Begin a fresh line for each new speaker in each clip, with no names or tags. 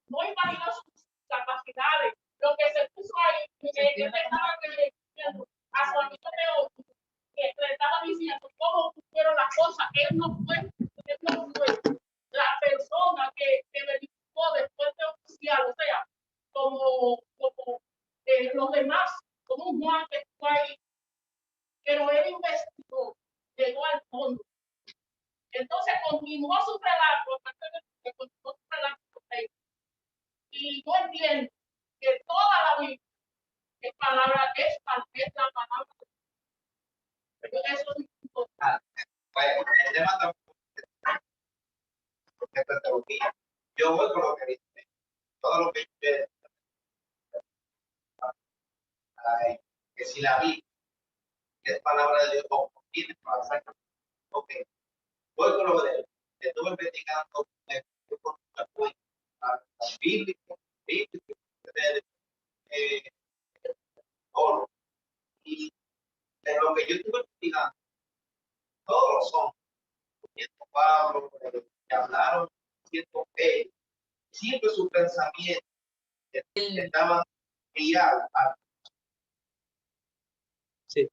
No imaginó sus capacidades, lo que se puso ahí, que estaba a su amigo de otro, que le estaba diciendo cómo fueron las cosas. Él no fue la persona que verificó después de oficial, o sea, como los demás, como un Juan que fue ahí, pero él investigó, llegó al fondo. Entonces continuó su relato, y yo entiendo que toda la Biblia es palabra, es la palabra. Eso es importante.
El tema tampoco es teología. Yo voy con lo que dice, todo lo que dice, que si la Biblia es palabra de Dios, o tiene para hacer, ok, voy con lo de él. Estuve investigando con mucha fuente, bíblico, oro. Y de lo que yo estuve investigando, todos los hombres, Pablo, que hablaron, siempre su pensamiento estaba guiado a... Sí.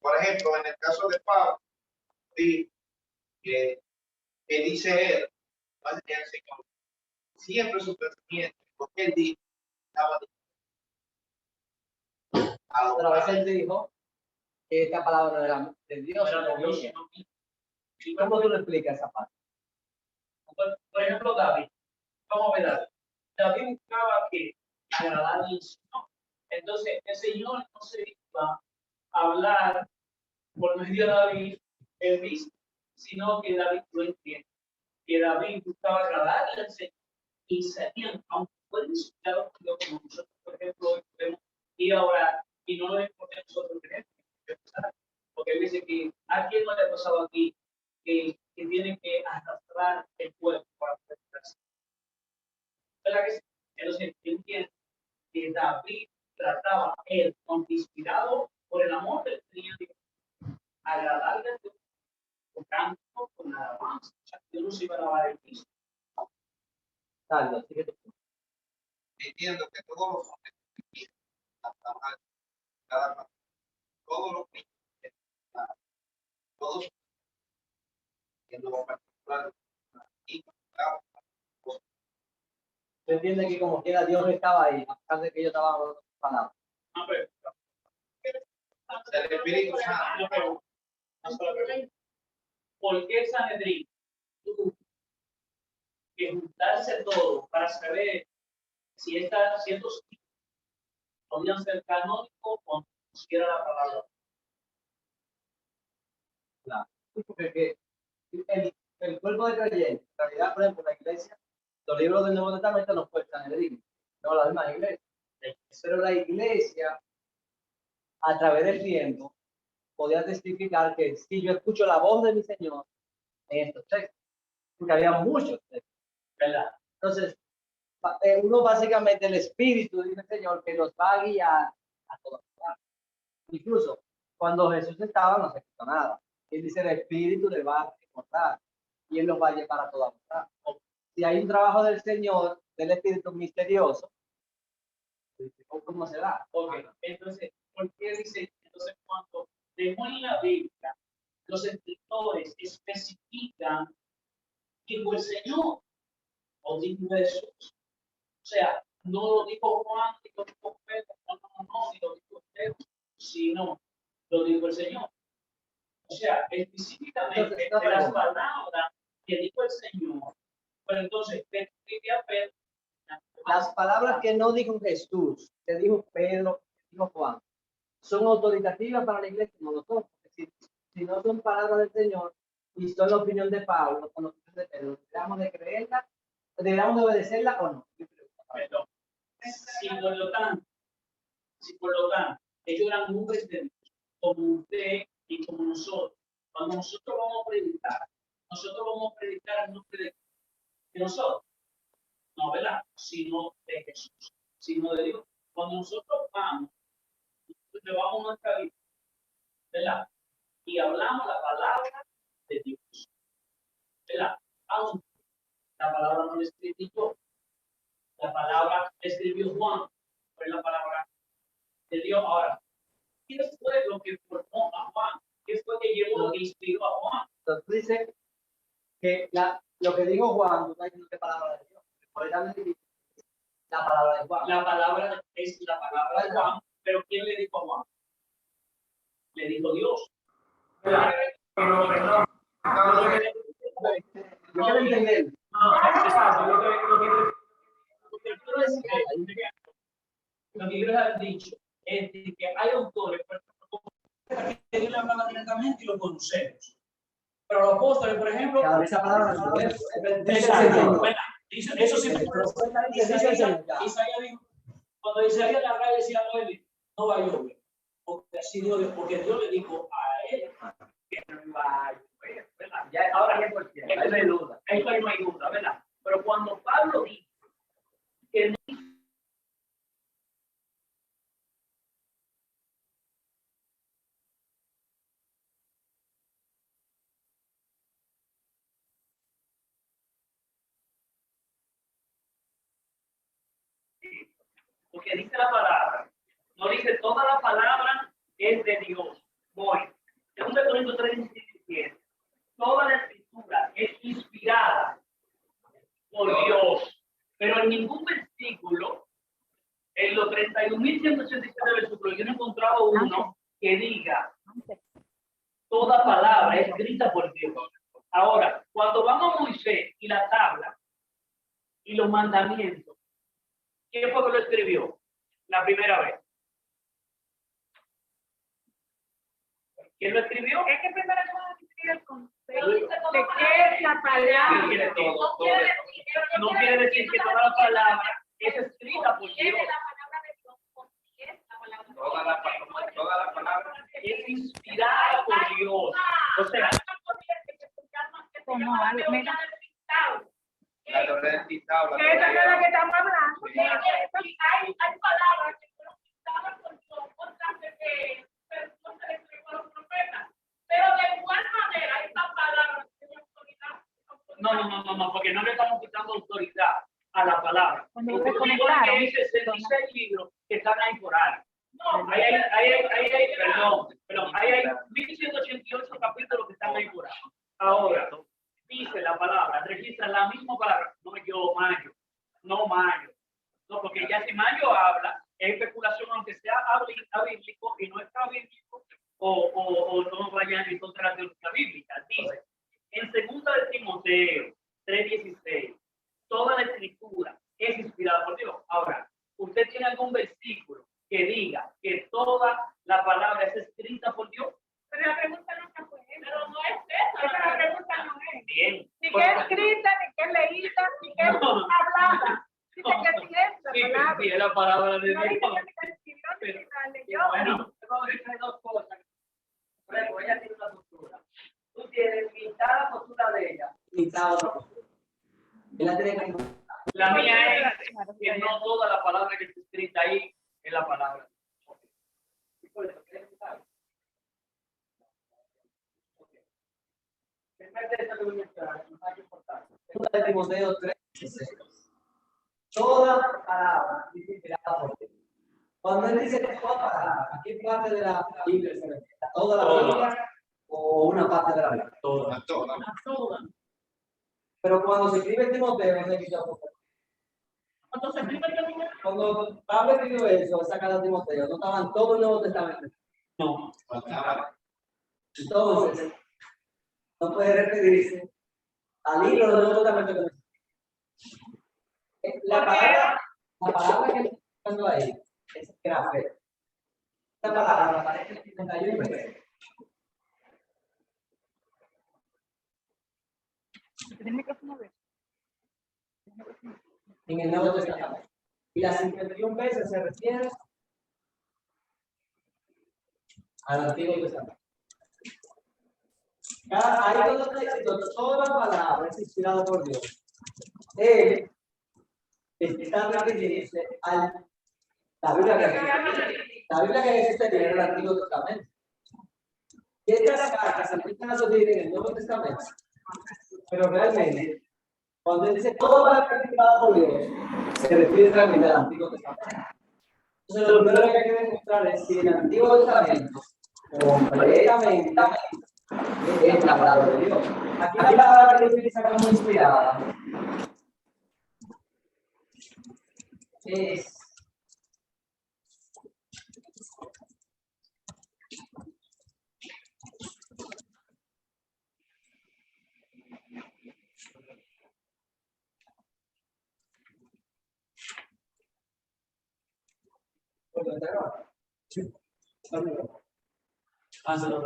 Por ejemplo, en el caso de Pablo, que dice él, siempre su pensamiento, porque él dijo,
otra vez él dijo que esta palabra de Dios no mía. ¿Cómo tú le explicas esa parte?
Por ejemplo, David, vamos a ver, David buscaba que agradar al Señor. Entonces, el Señor no se iba a hablar por medio de David el mismo, sino que David lo entiende. Que David buscaba agradarle al Señor y sabían, aunque pueden escuchar como nosotros, por ejemplo, hoy podemos ir a orar y no lo importa nosotros creemos. Porque dice que a quién no le ha pasado aquí que tiene que arrastrar el pueblo para poder estarse. ¿Verdad que sí? Entonces, entiende que David trataba él, aunque inspirado por el amor que tenía de agradarle a Dios, con canto, con alabanza. O sea, Dios no se iba a lavar el piso.
Carlos,
entiendo que todos los hombres todos los todos en lo particular
¿tú entiendes que como quiera Dios estaba ahí, a pesar de que yo estaba hablando palabras?
El Espíritu Santo.
¿Por qué Sanedrín tuvo que juntarse todo para saber si estos podían ser canónicos o no pusiera la palabra?
Claro. Porque el cuerpo de creyentes, en realidad, por ejemplo, la iglesia, los libros del Nuevo Testamento no fue Sanedrín, no la misma iglesia. Pero la iglesia, a través del tiempo, podía testificar que si yo escucho la voz de mi Señor en estos textos, porque había muchos textos, ¿verdad? Entonces, uno básicamente el Espíritu, dice el Señor, que nos va a guiar a todas partes. Incluso cuando Jesús estaba, no se escuchó nada. Él dice, el Espíritu le va a recordar y Él los va a llevar a todas partes. Si hay un trabajo del Señor, del Espíritu misterioso, ¿cómo se da?
Okay. Entonces, ¿por qué dice? Entonces, cuando dejó en la Biblia, los escritores especifican que fue el Señor o dijo Jesús. O sea, no lo dijo Juan, ni lo dijo Pedro, no, ni lo dijo Pedro, sino lo dijo el Señor. O sea, específicamente de las palabras que dijo el Señor. Pero entonces, ¿qué a Pedro?
Las palabras que no dijo Jesús, que dijo Pedro, que dijo Juan, son autoritativas para la iglesia, no lo son. Si no son palabras del Señor y son la opinión de Pablo, o la opinión de Pedro, ¿deberíamos de creerla? ¿Deberíamos de obedecerla o no?
Perdón. Si por lo tanto, ellos eran hombres de Dios, como usted y como nosotros. Cuando nosotros vamos a predicar el nombre de nosotros. No, ¿verdad? Sino de Jesús, sino de Dios. Cuando nosotros vamos, nosotros llevamos nuestra vida, ¿verdad? Y hablamos la palabra de Dios, ¿verdad? la escribí yo. La palabra la escribió Juan, fue la palabra de Dios. Ahora, ¿qué fue lo que formó a Juan? ¿Qué fue que llevó e inspiró a Juan?
Entonces tú dices que lo que dijo Juan, tú estás diciendo que palabra de Dios. La palabra de Juan.
La palabra es la palabra de Juan, pero ¿quién le dijo a Juan? Le dijo Dios. Perdón.
Yo quiero entender.
Lo que yo les he dicho es que hay autores que Dios le hablaba directamente y lo conocemos. Pero los apóstoles, por ejemplo,
Cada vez esa palabra
eso sí Isaías dijo, cuando Isaías la calle decía a Noel, no va a llover, porque así Dios, porque Dios le dijo a él que no va a llover, ¿verdad? Ya, ahora ya por cierto, ahí no hay duda, ahí no hay duda, ¿verdad? Pero cuando Pablo dijo que porque dice la palabra, no dice toda la palabra es de Dios. Voy. 2 Corintios 3:17. Toda la escritura es inspirada por Dios, pero en ningún versículo, en los 31.187 versículos, yo no he encontrado uno que diga toda palabra es escrita por Dios. Ahora, cuando vamos a Moisés y la tabla y los mandamientos, ¿quién fue que lo escribió la primera vez? ¿Quién lo escribió?
Es que primero yo voy a decir el concepto de qué es la palabra.
No quiere decir que toda la palabra es escrita por Dios.
Toda la palabra
Es inspirada por Dios. O sea,
como algo, mira.
la Torre del Tizao,
Esa es de la que estamos hablando. Hay palabras que fueron dictadas por Dios, otras que no se les entregó a los profetas. Pero de igual manera, estas palabras tienen autoridad.
no, porque no le estamos quitando autoridad a la palabra.
Cuando
Lo
lo
que digo es
desconectaron,
que hay 66 libros que están ahí por ahí.
No,
Hay 1188 capítulos que están ahí por ahí. Ahora, dice la palabra, registra la misma palabra, no yo, Mayo, no, porque ya si Mayo habla, es especulación, aunque sea abíblico y no está bíblico, o no vayan en contra de la teología bíblica. Dice, en 2 de Timoteo 3:16, toda la escritura es inspirada por Dios. Ahora, ¿usted tiene algún versículo que diga que toda la palabra es escrita por Dios?
pero la pregunta no fue esa. Pero no es esa. La pregunta no es.
Bien.
Ni que es escrita, ni que es leída, ni que es hablada. Dice que sí es la palabra.
Sí, es la palabra de
No dice
Dios.
que se escribió ni que la leyó.
Bueno, vamos a decir dos cosas. Luego, ella tiene una postura. Tú tienes mitad la postura de ella.
Mitad otra postura. Él la tiene que...
La mía es que no toda la palabra que está escrita ahí es la palabra. Y por eso, ¿quieres escuchar?
de Timoteo 3:16. Toda palabra es inspirada por Dios. Cuando él dice toda palabra, ¿a qué parte de la Biblia se refiere? ¿A toda la Biblia o una parte de la Biblia?
toda.
Pero cuando se escribe Timoteo, no es
Entonces,
cuando Pablo escribió eso, saca de Timoteo, no estaban todo el Nuevo Testamento.
No.
Entonces, no puede referirse al libro del Nuevo Testamento. La palabra que está usando ahí es grafé. Esta palabra aparece en 51 veces. En el Nuevo Testamento. Y las 51 veces se refiere al Antiguo Testamento. Ahí donde está escrito toda palabra es inspirada por Dios. Él está refiriéndose a la Biblia que existe en el Antiguo Testamento. Y estas cartas se empiezan a subir en el Nuevo Testamento. Pero realmente Cuando él dice toda palabra creada por Dios, se refiere realmente al Antiguo Testamento. Entonces, lo primero que hay que demostrar es si el Antiguo Testamento completamente es la palabra de Dios. Aquí la palabra que se utiliza como inspirada es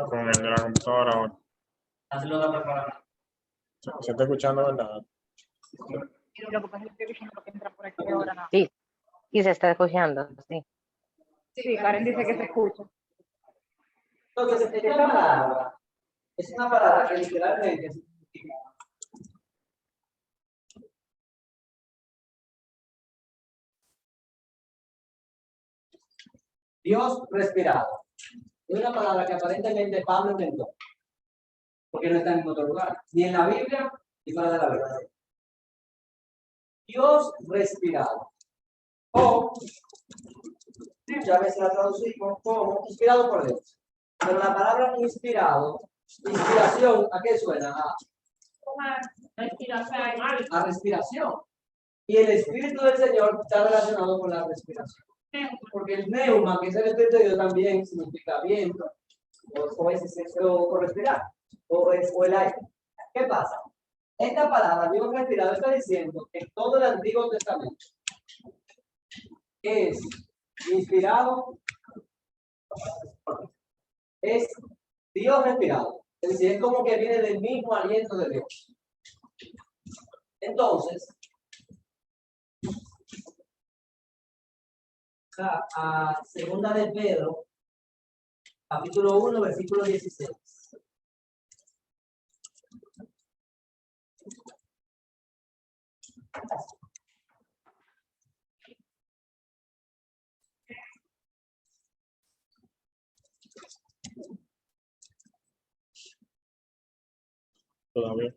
Con el de la computadora ahora.
Hazlo otra preparación.
Se está escuchando, ¿verdad?
Lo que pasa es que estoy diciendo que entra por aquí ahora no.
Sí, y se está escuchando, sí.
Sí, Karen dice que se escucha.
Entonces, esta palabra es una palabra que literalmente significa Dios respirado. Es una palabra que aparentemente Pablo inventó, porque no está en otro lugar, ni en la Biblia ni fuera de la Biblia. Dios respirado. O, ya veces la traducimos como inspirado por Dios. Pero la palabra inspirado, inspiración, ¿a qué suena? A respiración. Y el Espíritu del Señor está relacionado con la respiración. Porque el neuma, que es el Espíritu de Dios, también significa viento, o respirar, o el aire. ¿Qué pasa? Esta palabra, Dios respirado, está diciendo que todo el Antiguo Testamento es inspirado, es Dios respirado. Es decir, es como que viene del mismo aliento de Dios. Entonces, a segunda de Pedro, capítulo 1, versículo 16.
Todavía.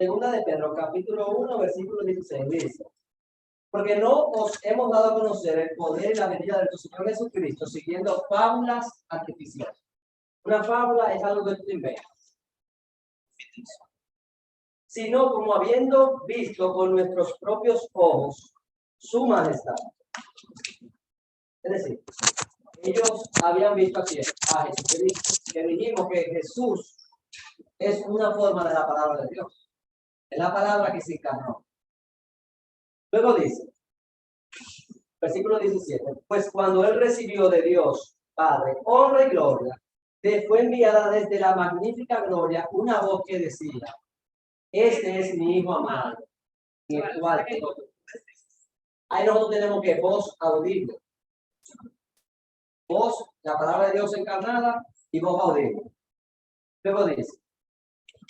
Segunda de Pedro, capítulo 1, versículo 16, dice: porque no os hemos dado a conocer el poder y la venida de nuestro Señor Jesucristo siguiendo fábulas artificiales. Una fábula es algo que tú inventas, sino como habiendo visto con nuestros propios ojos su majestad. Es decir, ellos habían visto aquí a Jesucristo, que dijimos que Jesús es una forma de la palabra de Dios. Es la palabra que se encarnó. Luego dice, versículo 17, pues cuando él recibió de Dios, Padre, honra y gloria, le fue enviada desde la magnífica gloria una voz que decía: este es mi Hijo amado, en el cual tengo. Ahí nosotros tenemos que voz audible. Voz, la palabra de Dios encarnada, y voz audible. Luego dice,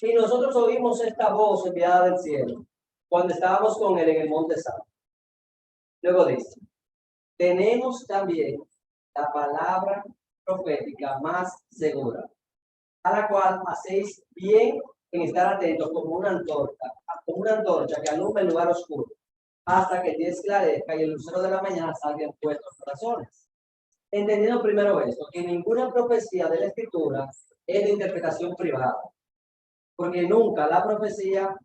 y nosotros oímos esta voz enviada del cielo cuando estábamos con él en el monte santo. Luego dice, tenemos también la palabra profética más segura, a la cual hacéis bien en estar atentos como una antorcha que alumbra el lugar oscuro, hasta que el día esclarezca y el lucero de la mañana salga en vuestros corazones. Entendiendo primero esto, que ninguna profecía de la Escritura es de interpretación privada, porque nunca la profecía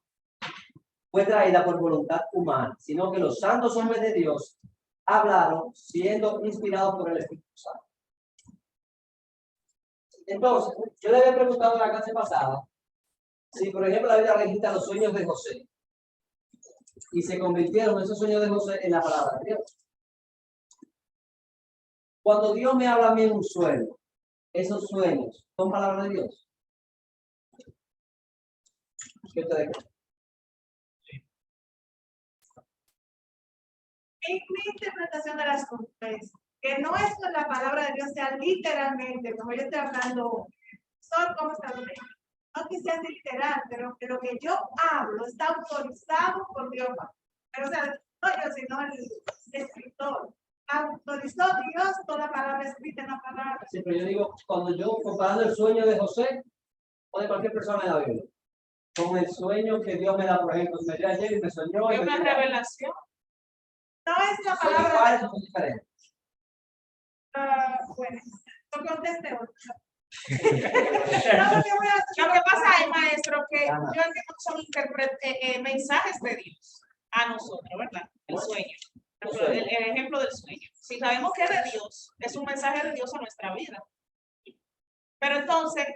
fue traída por voluntad humana, sino que los santos hombres de Dios hablaron siendo inspirados por el Espíritu Santo. Entonces, yo le había preguntado en la clase pasada si, por ejemplo, la Biblia registra los sueños de José y se convirtieron esos sueños de José en la palabra de Dios. Cuando Dios me habla a mí en un sueño, esos sueños son palabras de Dios. ¿Qué ustedes creen?
Mi interpretación de las cosas es que no es que la palabra de Dios sea literalmente, como yo estoy hablando, son como también. No que sea literal, pero que lo que yo hablo está autorizado por Dios. Pero, o sea, no yo, sino el Espíritu autorizó Dios toda palabra escrita en la palabra.
Sí, pero yo digo, cuando yo comparando el sueño de José o de cualquier persona en la Biblia, con el sueño que Dios me da, por ejemplo, me dio ayer y me soñó.
Es una revelación.
No es la
Son
palabra.
iguales, son diferentes.
Bueno, no conteste otro. No, porque voy a-
Lo que pasa es, maestro, que
Ajá.
yo entiendo que son mensajes de Dios a nosotros, ¿verdad? El sueño. El ejemplo del sueño. Si sabemos que es de Dios, es un mensaje de Dios a nuestra vida. Pero entonces,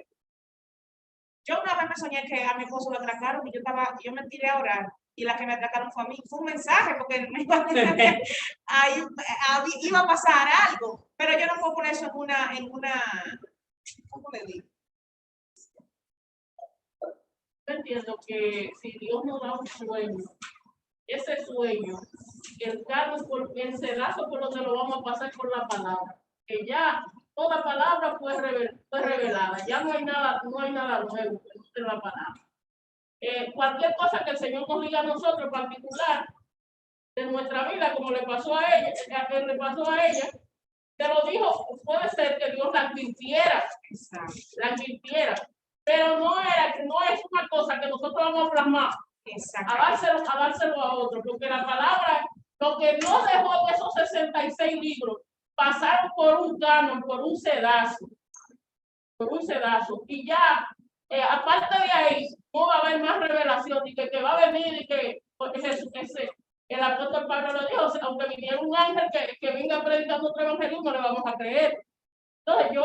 yo una vez me soñé que a mi esposo lo atracaron y yo me tiré a orar y la que me atracaron fue a mí. Fue un mensaje porque me iba a decir que ahí iba a pasar algo. Pero yo no puedo poner eso en una, ¿cómo le digo? Yo entiendo que si Dios nos da un sueño, ese sueño, el sedazo por donde lo vamos a pasar por la palabra, que ya toda palabra fue revelada, ya no hay nada nuevo en la palabra. Cualquier cosa que el Señor nos diga a nosotros en particular de nuestra vida, como le pasó a ella, te lo dijo, puede ser que Dios la advirtiera, pero no es una cosa que nosotros vamos a plasmar, a dárselo a otro, porque la palabra, lo que Dios dejó de esos 66 libros, pasaron por un canon, por un sedazo, y ya, aparte de ahí, no va a haber más revelación, y que va a venir, y que, porque el apóstol Pablo lo dijo, aunque viniera un ángel que venga predicando otro evangelio, no le vamos a creer. Entonces, yo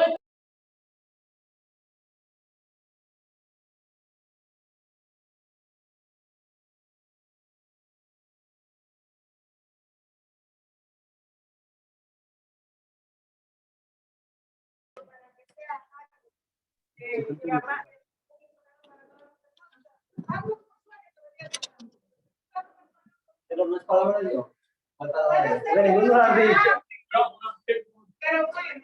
Pero no es palabra de Dios. No es palabra de Dios. Porque ninguno lo ha dicho.
Pero bueno,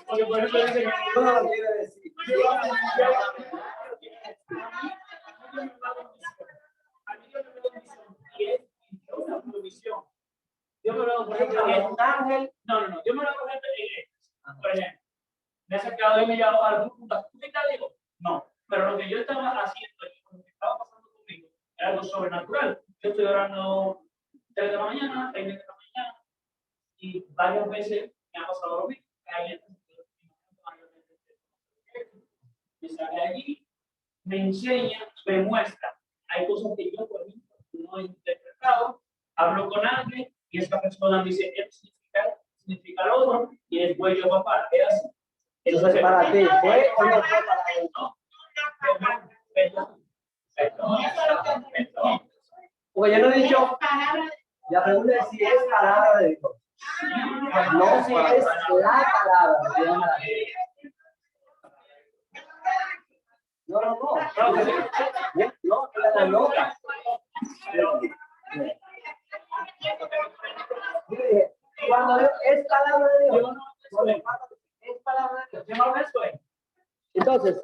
Porque por ejemplo dice
No lo quiere decir.
Yo me lo por ejemplo, un ángel. No, yo me lo por ejemplo, por ejemplo, me he acercado y me he llevado a algún punto. ¿Tú qué tal digo? No, pero lo que yo estaba haciendo, lo que estaba pasando conmigo, era algo sobrenatural. Yo estoy orando 3 de la mañana, 6 de la mañana, y varias veces me ha pasado lo mismo. Me sale allí, me enseña, me muestra. Hay cosas que yo, por ejemplo, no he interpretado, hablo con alguien y esta persona me dice, esto significa lo otro, y después yo voy para qué así.
Entonces, para ti, ¿fue o no fue para él?
Perdón.
Porque yo no he dicho, la pregunta es si es palabra de Dios. No si es la palabra de Dios. No. No, la loca. Yo dije, cuando es palabra de Dios, es palabra de Dios.
¿Qué más ves, güey?
Entonces,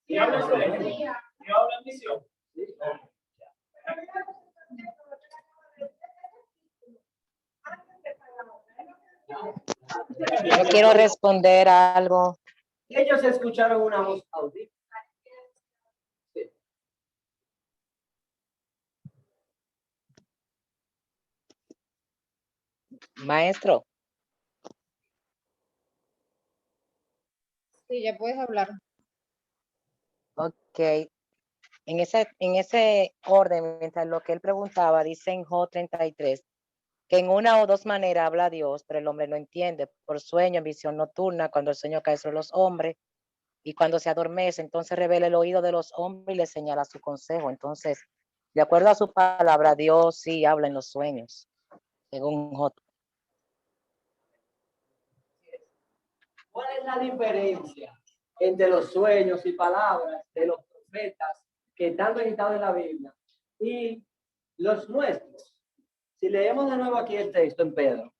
Y hablas de yo hablo en misión.
Yo quiero responder a algo.
ellos escucharon una voz audible.
Maestro,
Sí, ya puedes hablar.
ok. En ese orden, mientras lo que él preguntaba, dice en Job 33, que en una o dos maneras habla Dios, pero el hombre no entiende. Por sueño, en visión nocturna, cuando el sueño cae sobre los hombres, y cuando se adormece, entonces revela el oído de los hombres y le señala su consejo. Entonces, de acuerdo a su palabra, Dios sí habla en los sueños, según Job.
¿Cuál es la diferencia entre los sueños y palabras de los profetas que están registrados en la Biblia y los nuestros? Si leemos de nuevo aquí el texto en Pedro,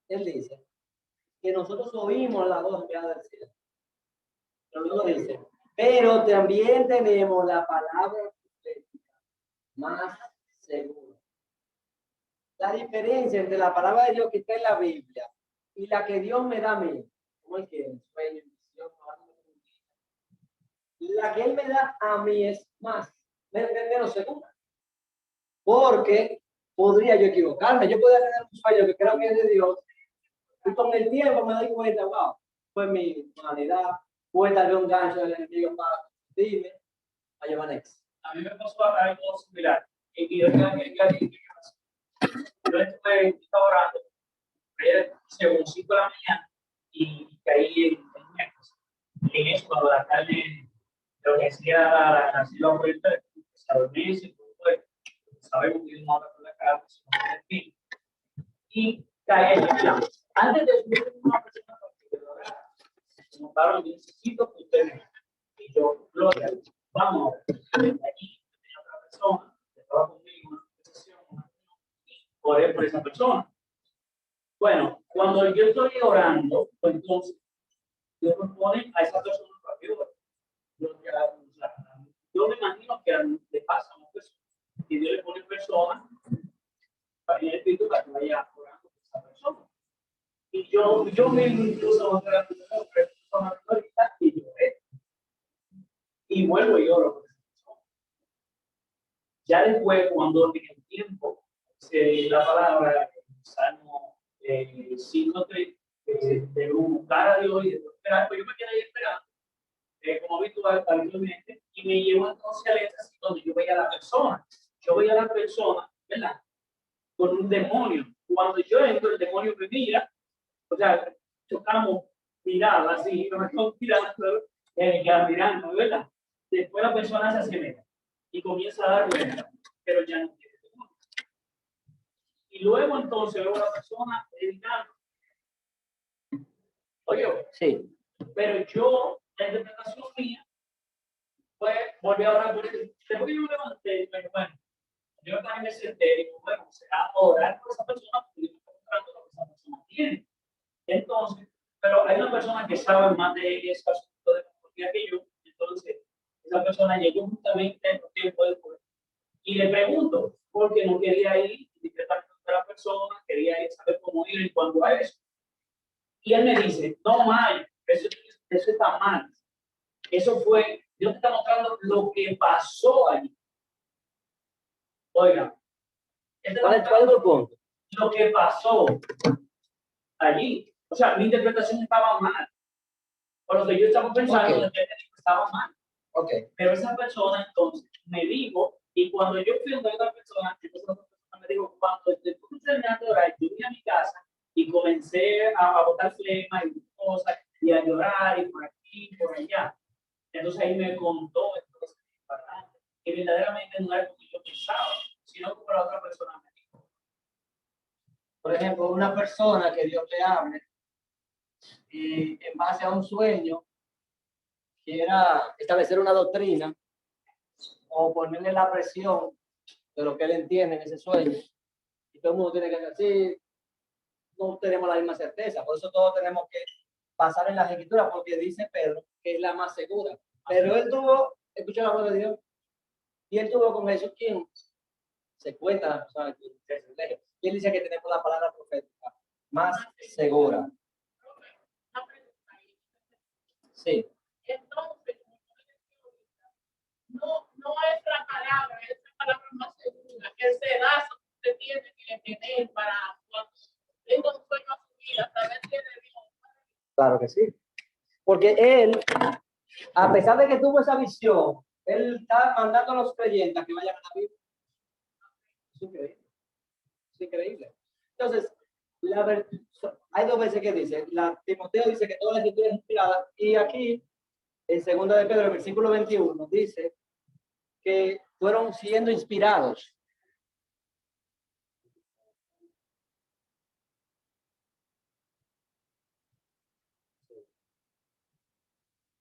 él dice que nosotros oímos la voz enviada del cielo. Pero luego dice, pero también tenemos la palabra profética más segura. La diferencia entre la palabra de Dios que está en la Biblia y la que Dios me da a mí, como es que sueño, visión, la que Él me da a mí es menos segura. Porque podría yo equivocarme. Yo podría tener un sueño que creo que es de Dios y con el tiempo me doy cuenta, wow, fue mi humanidad, fue tal vez un gancho del enemigo para dime, a llevar next.
A mí me pasó algo similar. Y yo estuve orando, según 5 de la mañana, y caí en miércoles. En eso, cuando la carne, lo que hacía la ciudad por el teléfono, se adormece, sabemos que no habla con la cara, y caí en la. Antes de subir una persona que notaron, yo necesito que ustedes, y yo, Gloria, vamos, allí tenía otra persona que estaba conmigo en una conversación, y oré por esa persona. Bueno, cuando yo estoy orando, pues entonces, Dios me pone a esa persona para que ore. Yo me imagino que le pasa a una persona, y Dios le pone personas para el espíritu para que vaya orando por esa persona. Y yo mismo incluso y lloré. Y vuelvo y oro por esa persona. Ya después, cuando en el tiempo, la palabra, Salmo 5:3, de buscar a Dios y de esperar, pues yo me quedé ahí esperando, como habitualmente, y me llevo entonces al éxtasis donde yo veía a la persona. Yo veía a la persona, ¿verdad? Con un demonio. Cuando yo entro, el demonio me mira, o sea, chocamos miradas así, no me quedo mirando, me queda mirando, ¿verdad? Después la persona se acelera y comienza a dar vueltas, pero ya no tiene demonio. Y luego entonces veo a la persona dedicando. Oye,
Sí.
pero yo, la interpretación mía, pues volví a orar por él. Después que yo me levanté, y me bueno, yo también me senté y digo, bueno, será orar por esa persona porque yo estoy mostrando lo que esa persona tiene. Entonces, pero hay una persona que sabe más de ese asunto de psicología que yo, entonces esa persona llegó justamente en el tiempo después y le pregunto, porque no quería ir directamente a la persona, quería ir saber cómo ir en cuanto a eso. Y él me dice, no, Mayo, eso está mal. Eso fue, Dios te está mostrando lo que pasó allí. Oiga,
¿Cuál es el punto?
lo que pasó allí. O sea, mi interpretación estaba mal. Por lo que yo estaba pensando, okay, estaba mal.
Okay.
Pero esa persona entonces me dijo, y cuando yo fui a otra persona, entonces otra persona me dijo, cuando después de terminar de orar, yo vine a mi casa y comencé a botar flema y cosas, y a llorar, y por aquí, por allá. Entonces ahí me contó entonces, que verdaderamente no era como yo pensaba, sino como la otra persona me dijo.
Por ejemplo, una persona que Dios le hable y en base a un sueño quiera establecer una doctrina o ponerle la presión de lo que él entiende en ese sueño, y todo el mundo tiene que decir, no tenemos la misma certeza, por eso todos tenemos que pasar en las escrituras, porque dice Pedro que es la más segura. Pero él tuvo, escuchó la voz de Dios, y él tuvo con Jesús, quien se cuenta, y él dice que tenemos la palabra profética más segura. Sí.
Entonces, no es la palabra, es la palabra más segura, el sedazo que usted tiene que tener para cuando tenga un sueño a su vida, saber quién es Dios.
Claro que sí. Porque él, a pesar de que tuvo esa visión, él está mandando a los creyentes a que vayan a la Biblia. Es increíble. Es increíble. Entonces, hay dos veces que dice, Timoteo dice que toda la escritura es inspirada, y aquí, en 2 de Pedro, el versículo 21, dice que fueron siendo inspirados.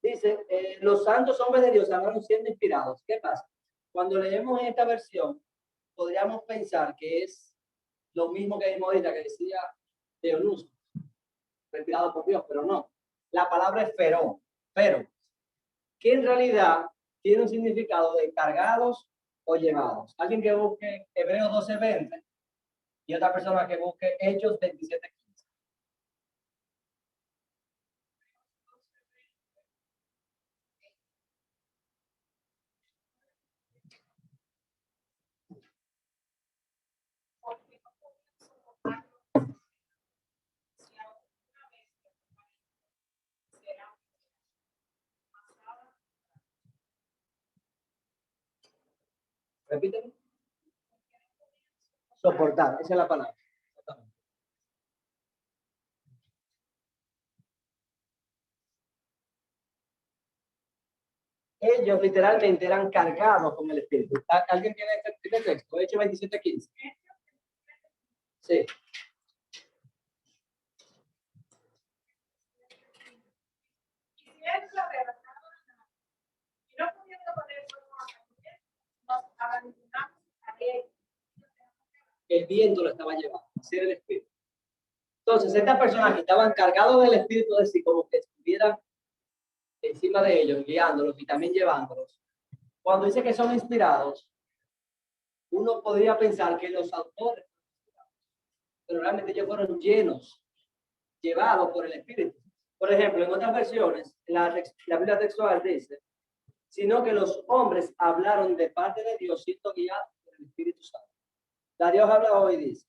Dice, los santos hombres de Dios hablaron siendo inspirados. ¿Qué pasa? cuando leemos esta versión, podríamos pensar que es lo mismo que vimos ahorita, que decía Teonus, respirado por Dios, pero no. La palabra es ferón, pero, que en realidad tiene un significado de cargados o llevados. Alguien que busque Hebreos 12:20 y otra persona que busque Hechos 27:15. Repítelo. Soportar, esa es la palabra. Ellos literalmente eran cargados con el Espíritu. ¿Alguien tiene este texto? Hechos 27:15. Sí. El viento lo estaba llevando, así era el Espíritu. Entonces, estas personas que estaban cargados del Espíritu de sí, como que estuvieran encima de ellos, guiándolos y también llevándolos. Cuando dice que son inspirados, uno podría pensar que los autores, pero realmente ellos fueron llenos, llevados por el Espíritu. Por ejemplo, en otras versiones, la Biblia textual dice, sino que los hombres hablaron de parte de Dios, siendo guiados por el Espíritu Santo. La Dios habla hoy, dice,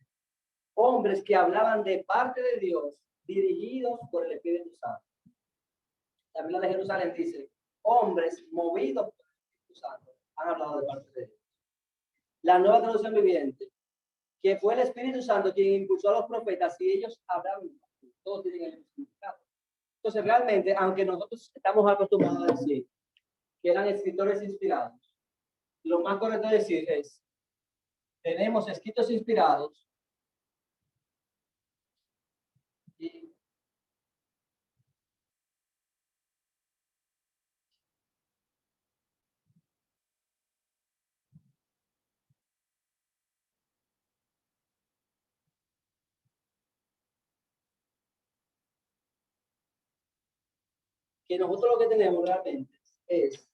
hombres que hablaban de parte de Dios, dirigidos por el Espíritu Santo. La Biblia de Jerusalén dice, hombres movidos por el Espíritu Santo han hablado de parte de Dios. La Nueva Traducción Viviente, que fue el Espíritu Santo quien impulsó a los profetas y ellos hablaron, todos tienen el mismo significado. Entonces, realmente, aunque nosotros estamos acostumbrados a decir que eran escritores inspirados, lo más correcto de decir es, tenemos escritos inspirados y que nosotros lo que tenemos realmente es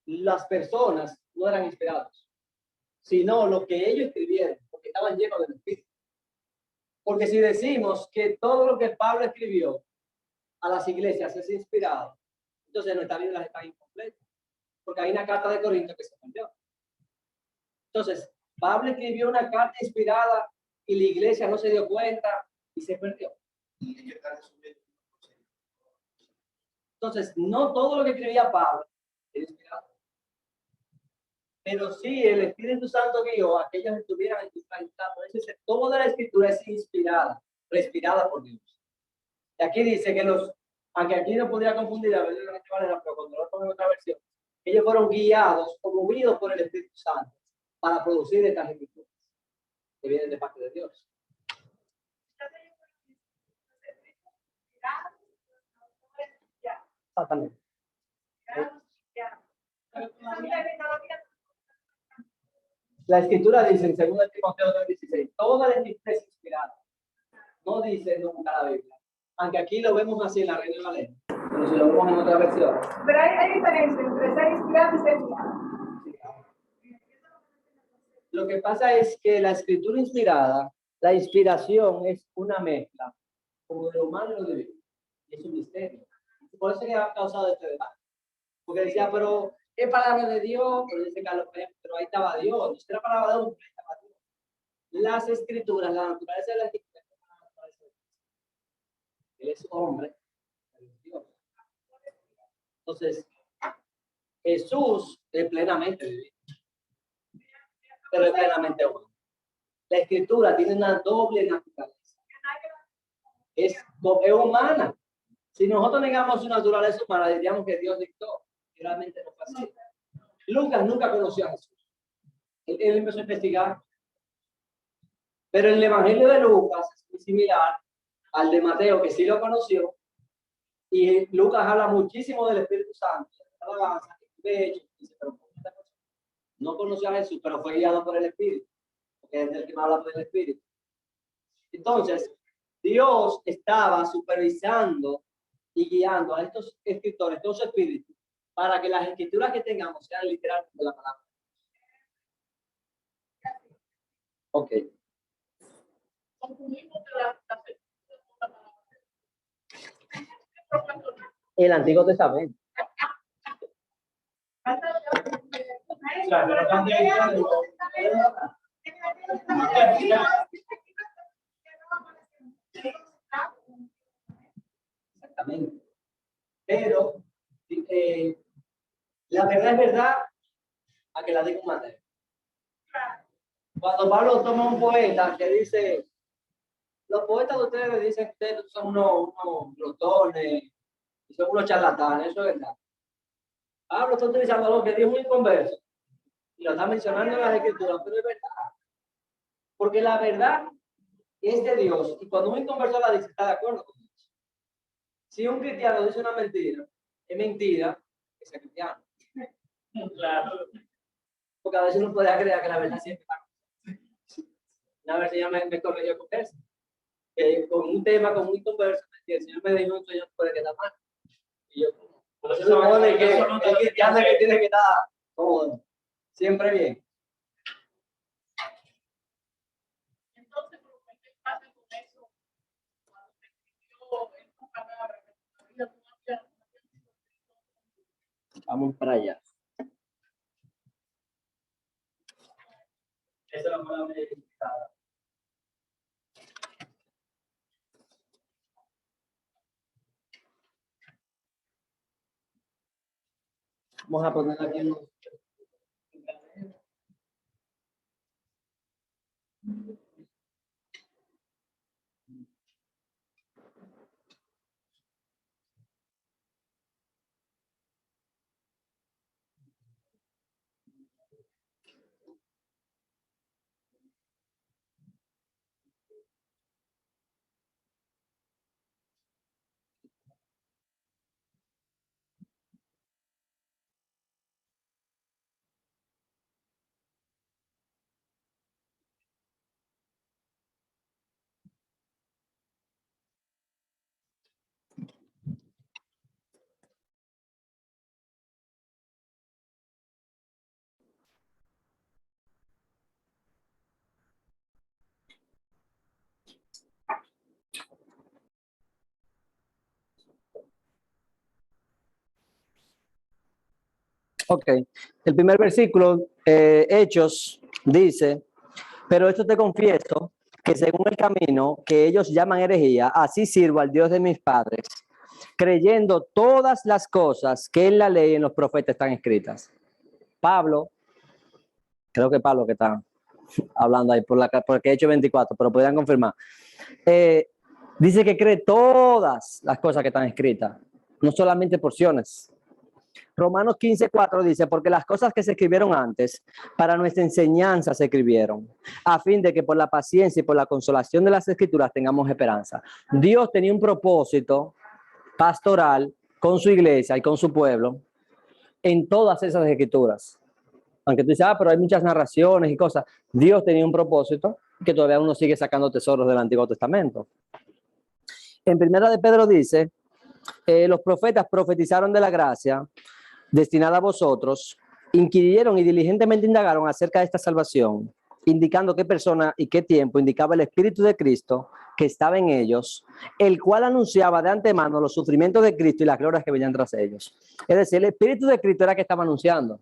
las personas no eran inspirados, sino lo que ellos escribieron, porque estaban llenos del Espíritu. Porque si decimos que todo lo que Pablo escribió a las iglesias es inspirado, entonces nuestra Biblia está incompleta, porque hay una carta de Corintios que se perdió. Entonces, Pablo escribió una carta inspirada y la iglesia no se dio cuenta y se perdió. Entonces, no todo lo que escribía Pablo era inspirado. Pero sí, el Espíritu Santo guió a aquellos que estuvieran en su planificado. Por eso dice, toda la Escritura es inspirada, respirada por Dios. Y aquí dice que aunque aquí no podría confundir a ver de esta manera, pero cuando lo pongo en otra versión, ellos fueron guiados o movidos por el Espíritu Santo para producir estas escrituras que vienen de parte de Dios. Exactamente. La escritura dice en 2 Timoteo 3:16, toda la escritura es inspirada. No dice nunca la Biblia. Aunque aquí lo vemos así en la Reina Valera, pero si lo vemos en otra versión.
Pero hay diferencia entre ser inspirado y ser guiado.
Lo que pasa es que la escritura inspirada, la inspiración es una mezcla como de lo humano y lo divino. Es un misterio. Por eso que ha causado este debate. Porque decía, pero es palabra de Dios, pero dice Carlos, pero ahí estaba Dios. No era palabra de Dios, pero ahí estaba Dios. Las escrituras, la naturaleza de la escritura, él es hombre, él es Dios. Entonces, Jesús es plenamente divino, pero es plenamente humano. La escritura tiene una doble naturaleza. Es humana. Si nosotros negamos su naturaleza humana, diríamos que Dios dictó. Realmente no fue así. Lucas nunca conoció a Jesús. Él empezó a investigar. Pero el Evangelio de Lucas es muy similar al de Mateo, que sí lo conoció. Y Lucas habla muchísimo del Espíritu Santo. De hecho, dice, pero conoció a Jesús, pero fue guiado por el Espíritu, porque es el que me habla por el Espíritu. Entonces, Dios estaba supervisando y guiando a estos escritores, estos espíritus, para que las escrituras que tengamos sean literalmente la palabra. Ok. El Antiguo Testamento. Exactamente. Pero la verdad es verdad a que la digo más. Cuando Pablo toma un poeta que dice, los poetas de ustedes dicen que ustedes son unos glotones, son unos charlatanes, eso es verdad. Pablo está utilizando algo que dijo un inconverso y lo está mencionando en las escrituras, pero es verdad. Porque la verdad es de Dios y cuando un inconverso la dice, está de acuerdo con eso. Si un cristiano dice una mentira, es mentira que sea cristiano.
Claro.
Porque a veces uno puede creer que la verdad siempre está. Una vez ya me corrigió con eso. Con un tema, con un inconverso, el Señor me dijo, eso ya no puede quedar mal. Y yo, como se supone que el cristiano que tiene que estar cómodo, siempre bien.
Entonces, ¿qué pasa con eso? Cuando se escribió esta palabra,
Vamos para allá.
Esa es la palabra identificada.
Vamos a poner aquí en Ok, el primer versículo, Hechos, dice, pero esto te confieso, que según el camino que ellos llaman herejía, así sirvo al Dios de mis padres, creyendo todas las cosas que en la ley y en los profetas están escritas. Pablo, creo que Pablo que está hablando ahí, porque Hechos 24, pero podrían confirmar, dice que cree todas las cosas que están escritas, no solamente porciones. Romanos 15:4 dice, porque las cosas que se escribieron antes, para nuestra enseñanza se escribieron, a fin de que por la paciencia y por la consolación de las escrituras tengamos esperanza. Dios tenía un propósito pastoral con su iglesia y con su pueblo en todas esas escrituras. Aunque tú dices, pero hay muchas narraciones y cosas, Dios tenía un propósito que todavía uno sigue sacando tesoros del Antiguo Testamento. En Primera de Pedro dice, los profetas profetizaron de la gracia destinada a vosotros, inquirieron y diligentemente indagaron acerca de esta salvación, indicando qué persona y qué tiempo indicaba el Espíritu de Cristo que estaba en ellos, el cual anunciaba de antemano los sufrimientos de Cristo y las glorias que venían tras ellos. Es decir, el Espíritu de Cristo era que estaba anunciando.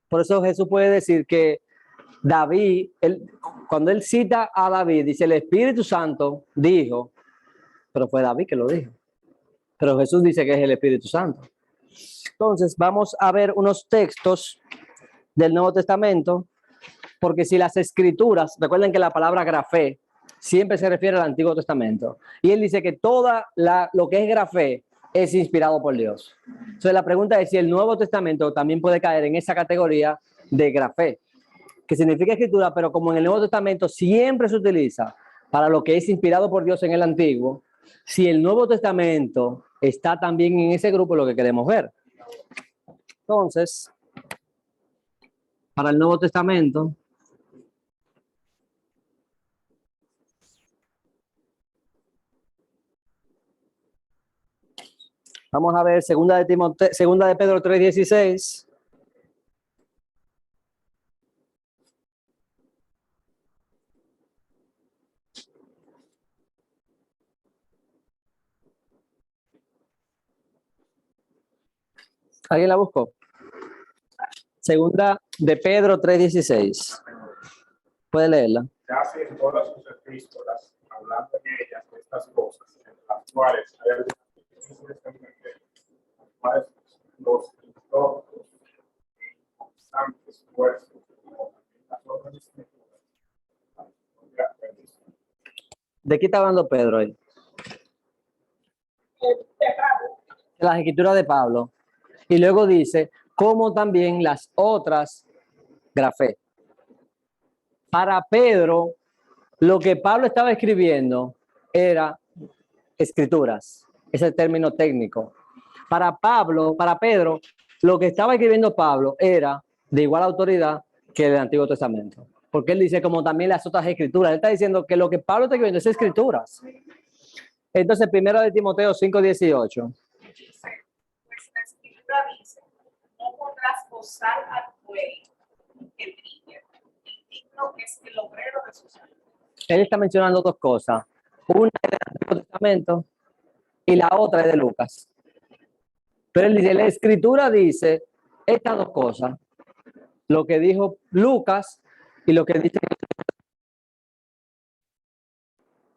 Por eso Jesús puede decir que David, cuando él cita a David, dice el Espíritu Santo dijo, pero fue David que lo dijo. Pero Jesús dice que es el Espíritu Santo. Entonces, vamos a ver unos textos del Nuevo Testamento, porque si las escrituras, recuerden que la palabra grafé siempre se refiere al Antiguo Testamento, y él dice que lo que es grafé es inspirado por Dios. Entonces, la pregunta es si el Nuevo Testamento también puede caer en esa categoría de grafé, que significa escritura, pero como en el Nuevo Testamento siempre se utiliza para lo que es inspirado por Dios en el Antiguo, si el Nuevo Testamento está también en ese grupo, lo que queremos ver. Entonces, para el Nuevo Testamento. Vamos a ver segunda de Pedro 3:16. ¿Alguien la buscó? Segunda de Pedro 3:16. ¿Puede leerla?
Se hacen todas sus epístolas, hablando en ellas de estas cosas, en las cuales hay algunas difíciles de entender, las cuales los filósofos constantes esfuerzos, como también las otras escrituras,
¿De qué está hablando Pedro ahí? De las escrituras de Pablo. Y luego dice, como también las otras grafé. Para Pedro, lo que Pablo estaba escribiendo era escrituras. Ese es el término técnico. Para Pedro, lo que estaba escribiendo Pablo era de igual autoridad que el Antiguo Testamento. Porque él dice, como también las otras escrituras. Él está diciendo que lo que Pablo está escribiendo es escrituras. Entonces, primero de Timoteo 5:18.
Pues la escritura dice, no podrás gozar al buey que brilla, indigno es el obrero de sus años.
Él está mencionando dos cosas. Una es del Antiguo Testamento y la otra es de Lucas. Pero él dice, la escritura dice estas dos cosas. Lo que dijo Lucas y lo que dice.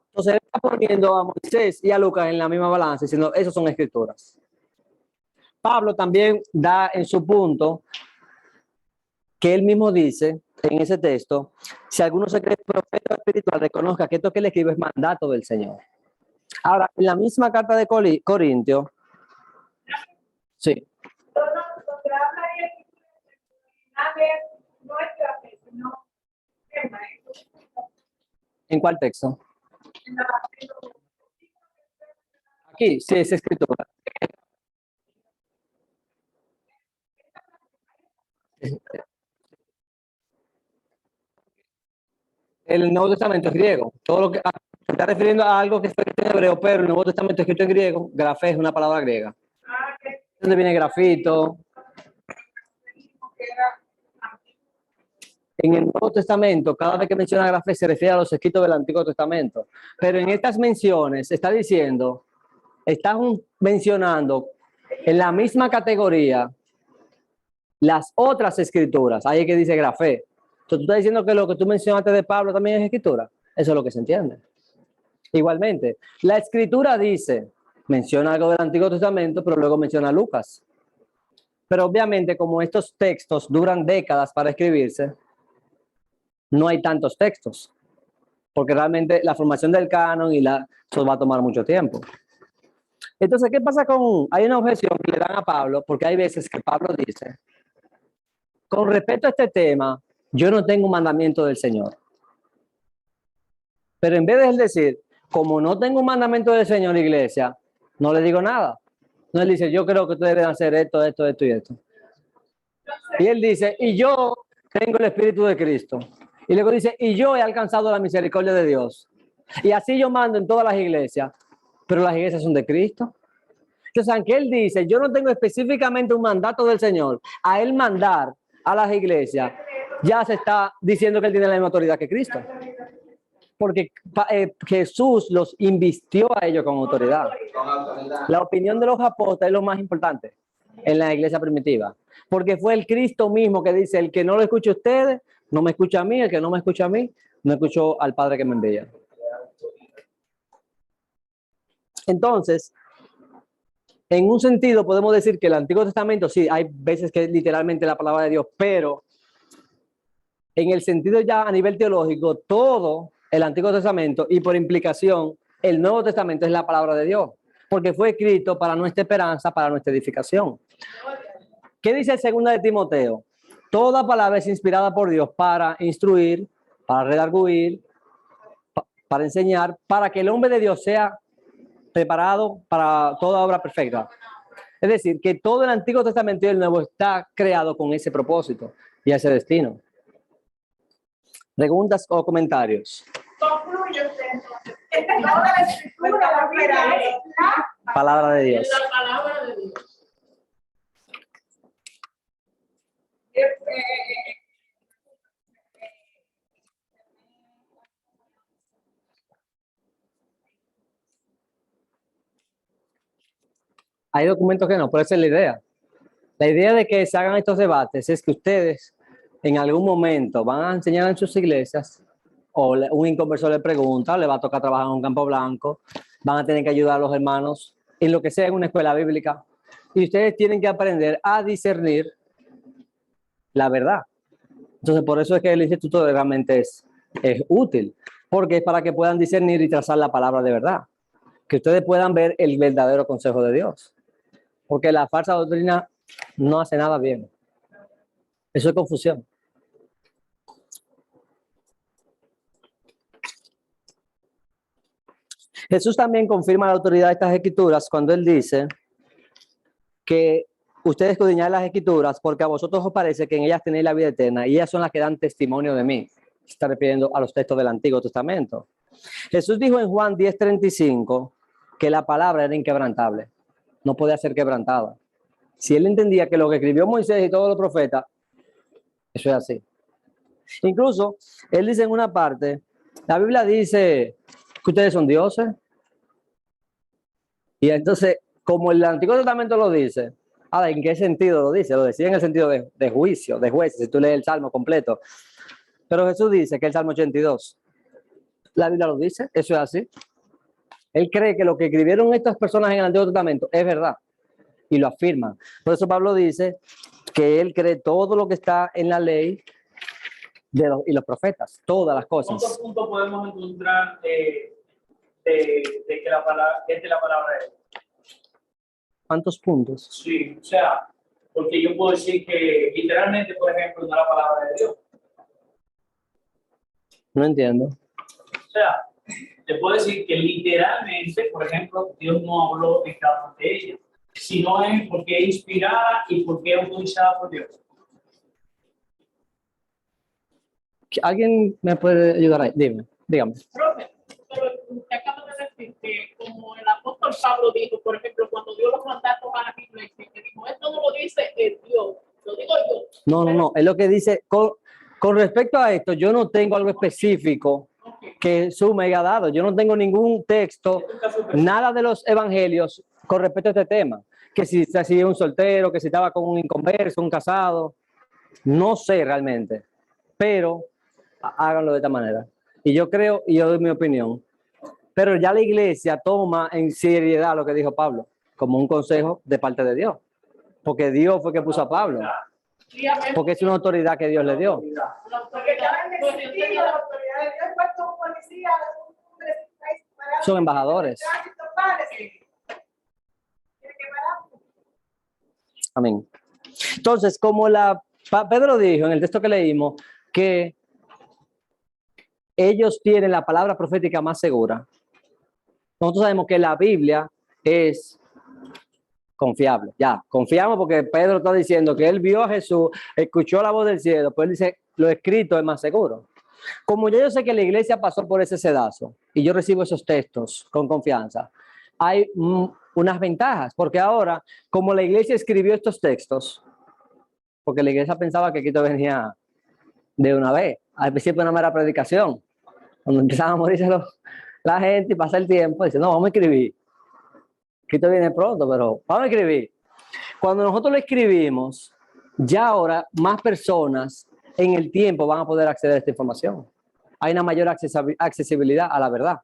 Entonces él está poniendo a Moisés y a Lucas en la misma balanza, diciendo, esas son escrituras. Pablo también da en su punto que él mismo dice en ese texto, si alguno se cree profeta espiritual, reconozca que esto que él escribe es mandato del Señor. Ahora, en la misma carta de Corintios, sí.
Donde habla ahí, no es grave, sino tema.
¿En cuál texto? Aquí, sí, es escritura. El Nuevo Testamento es griego. Todo lo que se está refiriendo a algo que está escrito en hebreo, pero el Nuevo Testamento es escrito en griego. Grafé es una palabra griega. ¿Dónde viene grafito? En el Nuevo Testamento, cada vez que menciona grafé se refiere a los escritos del Antiguo Testamento. Pero en estas menciones está diciendo, están mencionando en la misma categoría las otras escrituras. Ahí es que dice grafé. Entonces, tú estás diciendo que lo que tú mencionaste de Pablo también es escritura. Eso es lo que se entiende. Igualmente, la escritura dice, menciona algo del Antiguo Testamento, pero luego menciona a Lucas. Pero obviamente, como estos textos duran décadas para escribirse, no hay tantos textos. Porque realmente la formación del canon eso va a tomar mucho tiempo. Entonces, ¿qué pasa hay una objeción que le dan a Pablo? Porque hay veces que Pablo dice, con respecto a este tema, yo no tengo un mandamiento del Señor. Pero en vez de él decir, como no tengo un mandamiento del Señor, iglesia, no le digo nada. No, él dice, yo creo que ustedes deben hacer esto y esto. Y él dice, y yo tengo el Espíritu de Cristo. Y luego dice, y yo he alcanzado la misericordia de Dios. Y así yo mando en todas las iglesias, pero las iglesias son de Cristo. Entonces, aunque él dice, yo no tengo específicamente un mandato del Señor, a él mandar a las iglesias, ya se está diciendo que él tiene la misma autoridad que Cristo. Porque Jesús los invistió a ellos con autoridad. La opinión de los apóstoles es lo más importante en la iglesia primitiva. Porque fue el Cristo mismo que dice, el que no lo escucha a ustedes, no me escucha a mí, el que no me escucha a mí, no escuchó al Padre que me envía. Entonces, en un sentido podemos decir que el Antiguo Testamento, sí, hay veces que es literalmente la palabra de Dios, pero en el sentido ya a nivel teológico, todo el Antiguo Testamento y por implicación el Nuevo Testamento es la palabra de Dios, porque fue escrito para nuestra esperanza, para nuestra edificación. ¿Qué dice el 2 de Timoteo? Toda palabra es inspirada por Dios para instruir, para redarguir, para enseñar, para que el hombre de Dios sea preparado para toda obra perfecta. Es decir, que todo el Antiguo Testamento y el Nuevo está creado con ese propósito, y a ese destino. ¿Preguntas o comentarios?
Concluye usted entonces. Toda la escritura, la Biblia es la
Palabra de Dios.
Es la palabra de Dios.
Hay documentos que no, pero esa es la idea. La idea de que se hagan estos debates es que ustedes en algún momento van a enseñar en sus iglesias o un inconversor le pregunta, le va a tocar trabajar en un campo blanco, van a tener que ayudar a los hermanos en lo que sea en una escuela bíblica y ustedes tienen que aprender a discernir la verdad. Entonces, por eso es que el instituto realmente es útil, porque es para que puedan discernir y trazar la palabra de verdad, que ustedes puedan ver el verdadero consejo de Dios, porque la falsa doctrina no hace nada bien. Eso es confusión. Jesús también confirma la autoridad de estas escrituras cuando él dice que ustedes escudriñan las escrituras porque a vosotros os parece que en ellas tenéis la vida eterna y ellas son las que dan testimonio de mí. Se está refiriendo a los textos del Antiguo Testamento. Jesús dijo en Juan 10:35 que la palabra era inquebrantable, no podía ser quebrantada. Si él entendía que lo que escribió Moisés y todos los profetas, eso es así. Incluso, él dice en una parte, la Biblia dice que ustedes son dioses. Y entonces, como el Antiguo Testamento lo dice, ahora, ¿en qué sentido lo dice? Lo decía en el sentido de juicio, de jueces, si tú lees el Salmo completo. Pero Jesús dice que el Salmo 82, la Biblia lo dice, eso es así. Él cree que lo que escribieron estas personas en el Antiguo Testamento es verdad. Y lo afirman. Por eso Pablo dice que él cree todo lo que está en la ley y los profetas, todas las cosas.
¿Cuántos puntos podemos encontrar de que la palabra es de la palabra de Dios?
¿Cuántos puntos?
Sí, o sea, porque yo puedo decir que literalmente, por ejemplo, no es la palabra de Dios.
No entiendo.
O sea, te puedo decir que literalmente, por ejemplo, Dios no habló en cada una de ellas, sino es porque es inspirada y porque es autorizada por Dios.
¿Alguien me puede ayudar ahí? Dime, dígame.
Profe, pero usted acaba de decir que como el apóstol Pablo dijo, por ejemplo, cuando dio los mandatos a la iglesia, que dijo, esto no lo dice el Dios, lo digo yo.
No, es lo que dice, con respecto a esto, yo no tengo algo específico que Jesús me haya dado. Yo no tengo ningún texto, nada de los evangelios con respecto a este tema. Que si es un soltero, que si estaba con un inconverso, un casado, no sé realmente, pero háganlo de esta manera. Y yo creo, y yo doy mi opinión, pero ya la iglesia toma en seriedad lo que dijo Pablo, como un consejo de parte de Dios, porque Dios fue que puso a Pablo, porque es una autoridad que Dios le dio.
Porque cada sentido la autoridad de Dios, puesto un policía,
Son embajadores. Amén. Entonces, como Pedro dijo en el texto que leímos, que ellos tienen la palabra profética más segura. Nosotros sabemos que la Biblia es confiable. Ya, confiamos porque Pedro está diciendo que él vio a Jesús, escuchó la voz del cielo, pues él dice, lo escrito es más seguro. Como yo sé que la iglesia pasó por ese sedazo y yo recibo esos textos con confianza, hay unas ventajas, porque ahora, como la iglesia escribió estos textos, porque la iglesia pensaba que Cristo venía de una vez, al principio una mera predicación, cuando empezaba a morirse la gente y pasa el tiempo, dice, no, vamos a escribir. Cristo viene pronto, pero vamos a escribir. Cuando nosotros lo escribimos, ya ahora más personas en el tiempo van a poder acceder a esta información. Hay una mayor accesibilidad a la verdad.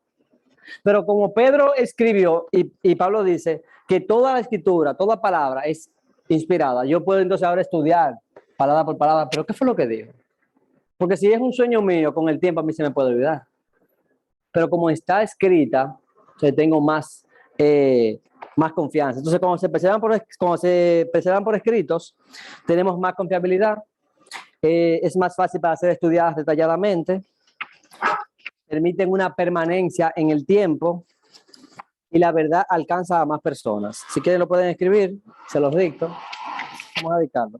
Pero como Pedro escribió y Pablo dice que toda la escritura, toda palabra es inspirada, yo puedo entonces ahora estudiar palabra por palabra, pero ¿qué fue lo que dijo? Porque si es un sueño mío, con el tiempo a mí se me puede olvidar. Pero como está escrita, tengo más confianza. Entonces, cuando se preservan por escritos, tenemos más confiabilidad, es más fácil para ser estudiadas detalladamente, permiten una permanencia en el tiempo y la verdad alcanza a más personas. Si quieren lo pueden escribir, se los dicto. Vamos a dictarlo.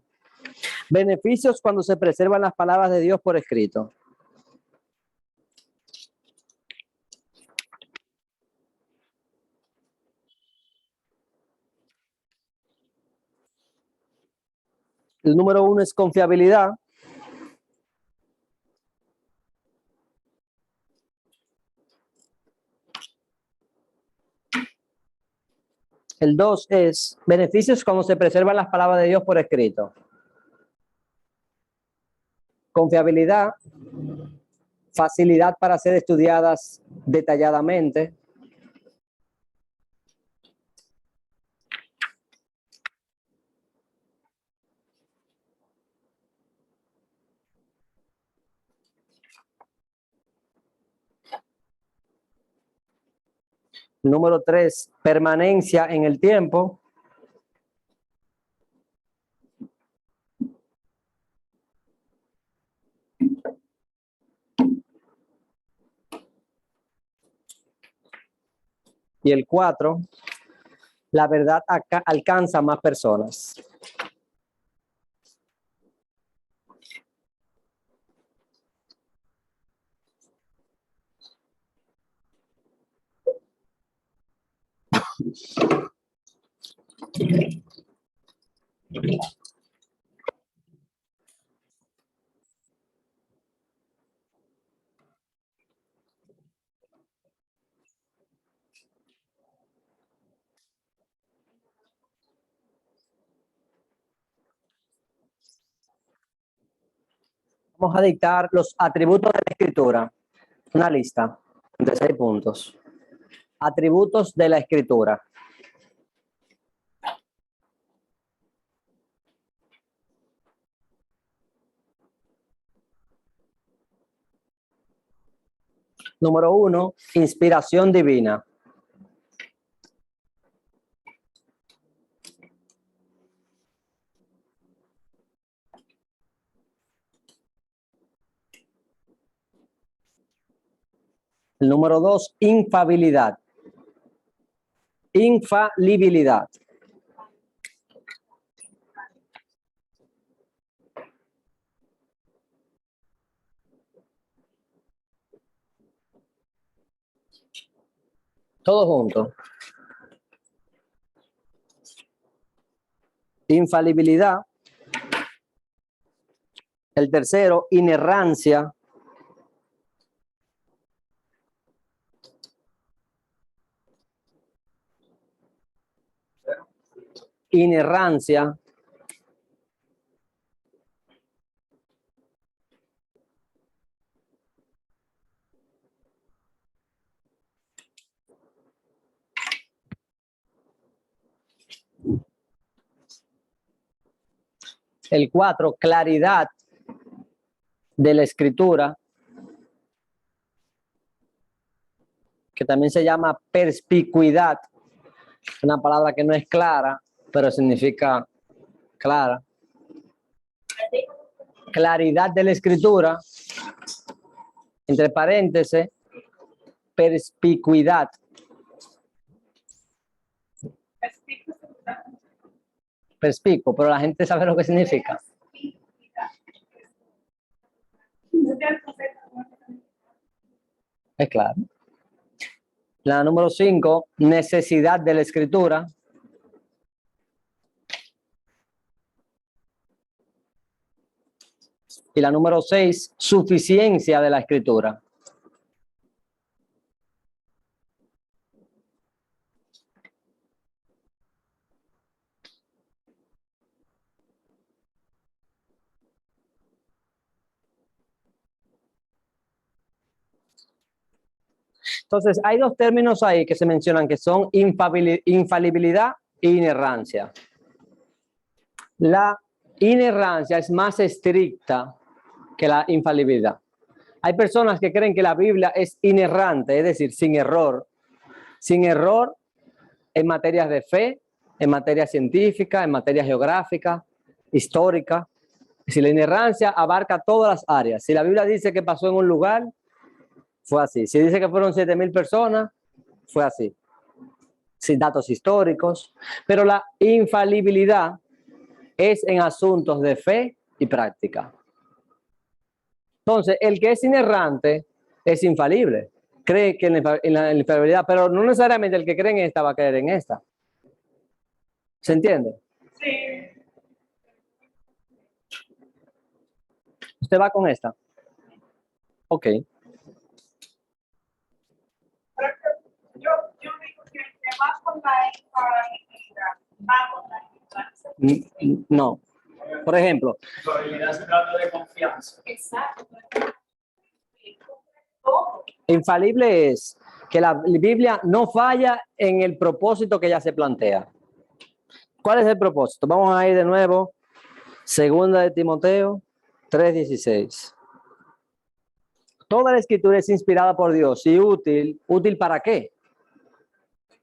Beneficios cuando se preservan las palabras de Dios por escrito. El número 1 es confiabilidad. El 2 es beneficios cuando se preservan las palabras de Dios por escrito. Confiabilidad, facilidad para ser estudiadas detalladamente. Número 3, permanencia en el tiempo. Y el 4, la verdad alcanza a más personas. Vamos a dictar los atributos de la escritura. Una lista de 6 puntos. Atributos de la escritura. Número 1, inspiración divina. El número 2, infalibilidad. Infalibilidad. Todo junto. Infalibilidad. El tercero, inerrancia. Inerrancia. El 4, claridad de la escritura, que también se llama perspicuidad, una palabra que no es clara, pero significa clara. Claridad de la escritura, entre paréntesis, perspicuidad. Perspicuo, pero la gente sabe lo que significa. Es claro. La número 5, necesidad de la escritura. Y la número 6, suficiencia de la escritura. Entonces, hay 2 términos ahí que se mencionan que son infalibilidad e inerrancia. La inerrancia es más estricta que la infalibilidad. Hay personas que creen que la Biblia es inerrante, es decir, sin error en materias de fe, en materia científica, en materia geográfica, histórica. Si la inerrancia abarca todas las áreas. Si la Biblia dice que pasó en un lugar, fue así. Si dice que fueron 7,000 personas, fue así. Sin datos históricos. Pero la infalibilidad es en asuntos de fe
y práctica. Entonces, el que es inerrante es infalible. Cree que en la infalibilidad, pero no necesariamente el que cree en esta va a creer en esta. ¿Se entiende?
Sí.
¿Usted va con esta? Ok.
Yo digo que el que va con la infalibilidad va con la infalibilidad.
No. Por ejemplo,
Probabilidad se trata de confianza.
Exacto. Todo.
infalible es que la Biblia no falla en el propósito que ella se plantea. ¿Cuál es el propósito? Vamos a ir de nuevo. Segunda de Timoteo 3:16. Toda la escritura es inspirada por Dios y útil. ¿Útil para qué?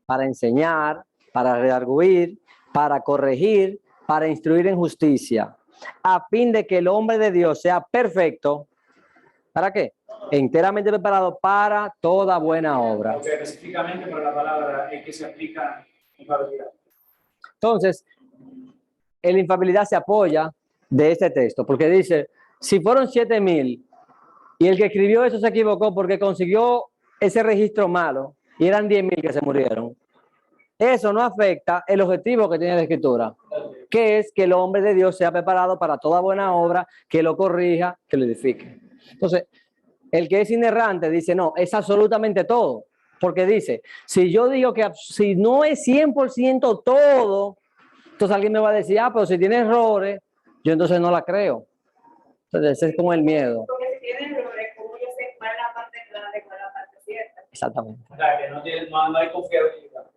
Para enseñar, para redarguir, para corregir, para instruir en justicia, a fin de que el hombre de Dios sea perfecto. ¿Para qué? Enteramente preparado para toda buena obra.
Porque específicamente para la palabra es que se aplica infalibilidad.
Entonces, la infalibilidad se apoya de este texto, porque dice, si fueron 7,000 y el que escribió eso se equivocó porque consiguió ese registro malo y eran 10,000 que se murieron, eso no afecta el objetivo que tiene la escritura, que es que el hombre de Dios sea preparado para toda buena obra, que lo corrija, que lo edifique. Entonces, el que es inerrante dice, no, es absolutamente todo, porque dice, si yo digo que si no es 100% todo, entonces alguien me va a decir, pero si tiene errores, yo entonces no la creo. Entonces ese es como el miedo.
Porque si tienen errores, ¿cómo yo sé cuál es la parte clara y cuál es la parte cierta?
Exactamente.
O sea, que no hay confiabilidad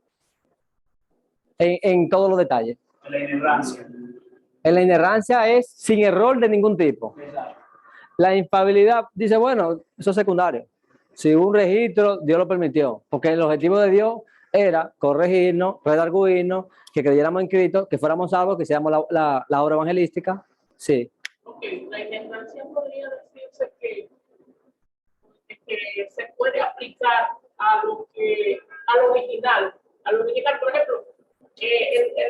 En todos los detalles.
en la inerrancia.
En la inerrancia es sin error de ningún tipo.
Exacto.
La infalibilidad dice, bueno, eso es secundario. Si hubo un registro, Dios lo permitió. Porque el objetivo de Dios era corregirnos, redarguirnos, que creyéramos en Cristo, que fuéramos salvos, que hiciéramos la obra evangelística. Sí.
Ok, la inerrancia podría decirse que se puede aplicar a lo original. Por ejemplo,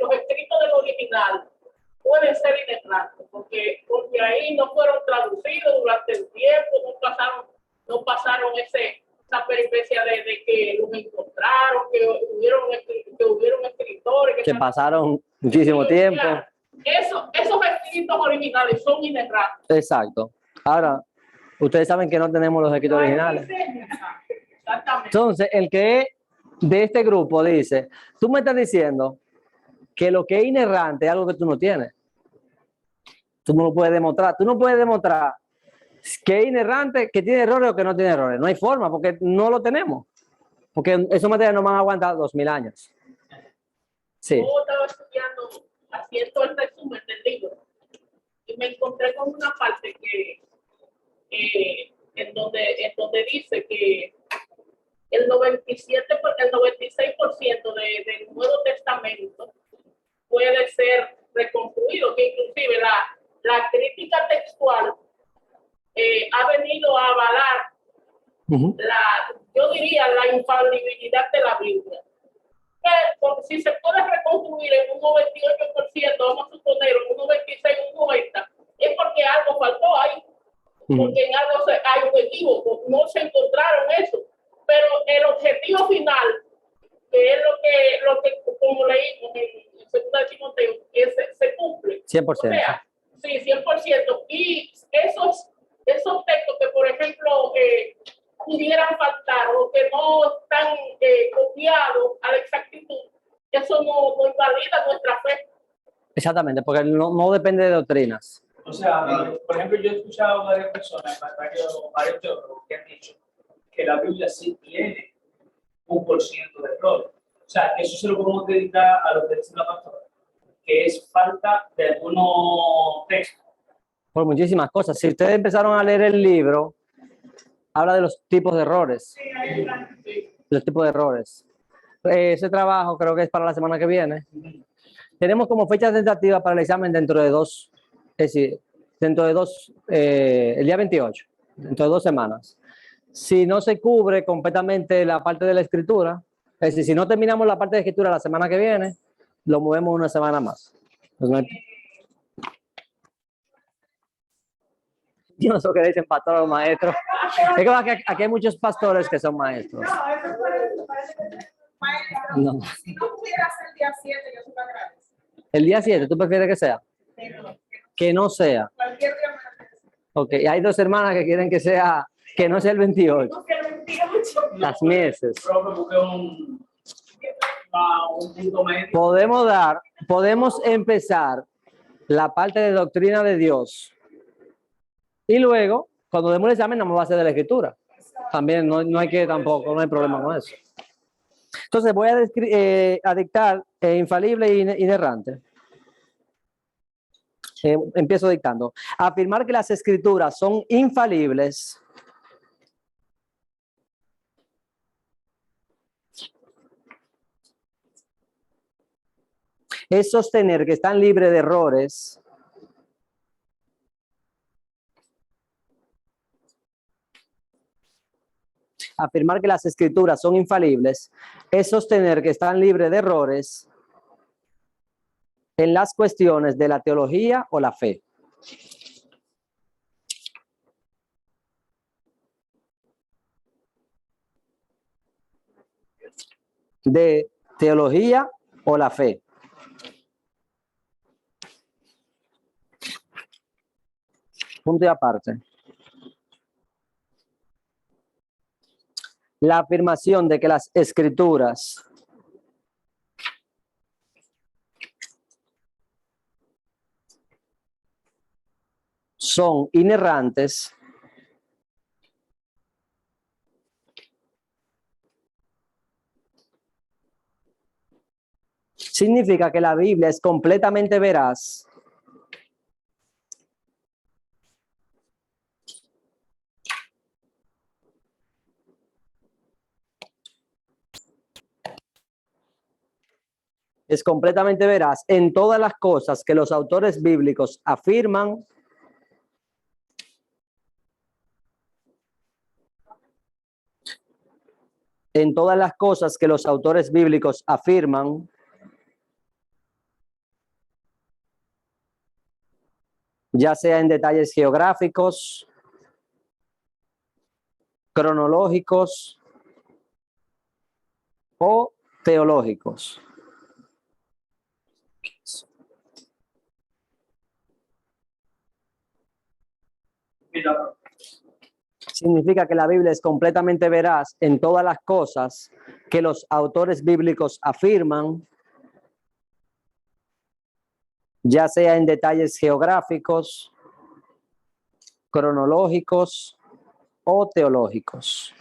los escritos del original pueden ser inerrantes, porque ahí no fueron traducidos durante el tiempo, no pasaron esa peripecia de que los encontraron, que hubieron escritores
Que pasaron muchísimo tiempo.
Esos escritos originales son inerrantes.
Exacto. Ahora, ustedes saben que no tenemos los escritos originales.
Exactamente.
Entonces, el que es de este grupo dice, tú me estás diciendo que lo que es inerrante es algo que tú no tienes. Tú no lo puedes demostrar. Tú no puedes demostrar que es inerrante, que tiene errores o que no tiene errores. No hay forma, porque no lo tenemos. Porque esos materiales no van a aguantar 2,000 años. Sí.
Yo estaba estudiando, haciendo el resumen del libro, y me encontré con una parte en donde dice que el 96% del Nuevo Testamento puede ser reconstruido, que inclusive la crítica textual ha venido a avalar yo diría la infalibilidad de la Biblia. Porque si se puede reconstruir en un 98%, vamos a suponer un 96, un 90, es porque algo faltó ahí, porque en algo hay un equívoco, no se encontraron eso, pero el objetivo final, que es lo que como leímos en 2 de Timoteo, se cumple.
100%.
O sea, sí, 100%. Y esos textos que, por ejemplo, pudieran faltar o que no están copiados a la exactitud, eso no invalida nuestra fe.
Exactamente, porque no depende de doctrinas.
O sea, por ejemplo, yo he escuchado a varias personas, varios teólogos que han dicho que la Biblia sí tiene 1% de error. O sea, eso se lo podemos dedicar a lo que dice la pastora, que es falta de algunos textos.
Por muchísimas cosas. Si ustedes empezaron a leer el libro, habla de los tipos de errores. Los tipos de errores. Ese trabajo creo que es para la semana que viene. Tenemos como fecha tentativa para el examen dentro de 2, es decir, el día 28, dentro de 2 semanas. Si no se cubre completamente la parte de la escritura, es decir, si no terminamos la parte de escritura la semana que viene, lo movemos una semana más. Pues no hay... Yo no sé qué le dicen pastor a los maestros. Es como que aquí hay muchos pastores que son maestros.
No, eso parece que
Maestra,
No.
si no pudiera ser el día 7, yo se lo agradezco.
El día 7, ¿tú prefieres que sea?
Pero
Que no sea.
cualquier día me agradezco.
Ok, y hay dos hermanas que quieren que sea, que no sea el 28.
No quiero mentir mucho.
Las mieses.
Profe, busqué un punto medio.
Podemos empezar la parte de doctrina de Dios. Y luego, cuando demos el examen, no va a ser de la escritura. También no hay que tampoco, no hay problema con eso. Entonces voy a dictar infalible e inerrante. Empiezo dictando. Afirmar que las escrituras son infalibles es sostener que están libres de errores afirmar que las escrituras son infalibles es sostener que están libres de errores en las cuestiones de la teología o la fe. De teología o la fe. Punto y aparte. La afirmación de que las escrituras son inerrantes significa que la Biblia es completamente veraz en todas las cosas que los autores bíblicos afirman ya sea en detalles geográficos, cronológicos o teológicos. Significa que la Biblia es completamente veraz en todas las cosas que los autores bíblicos afirman, ya sea en detalles geográficos, cronológicos o teológicos.